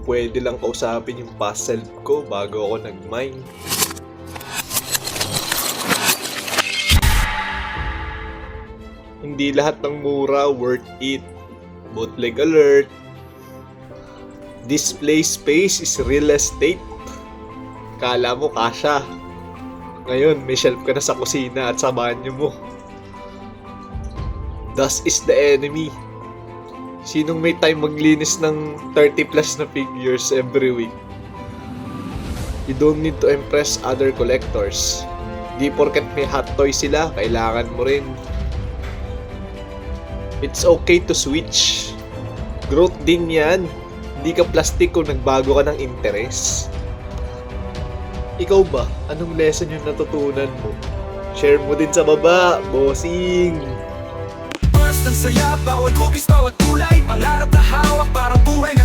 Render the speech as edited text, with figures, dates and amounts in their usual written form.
pwede lang kausapin yung past self ko bago ako nag-mine. Hindi lahat ng mura worth it. Bootleg alert. Display space is real estate. Kala mo kasha. Ngayon, may shelf ka na sa kusina at sa banyo mo. Dust is the enemy. Sinong may time maglinis ng 30 plus na figures every week? You don't need to impress other collectors. Di porket may hot toy sila, kailangan mo rin. It's okay to switch. Growth din yan. Hindi ka plastic kung nagbago ka ng interes. Ikaw ba? Anong lesson yung natutunan mo? Share mo din sa baba, bossing! First ang saya, bawat hugis, bawat kulay. Pangarap na hawak, parang buhay na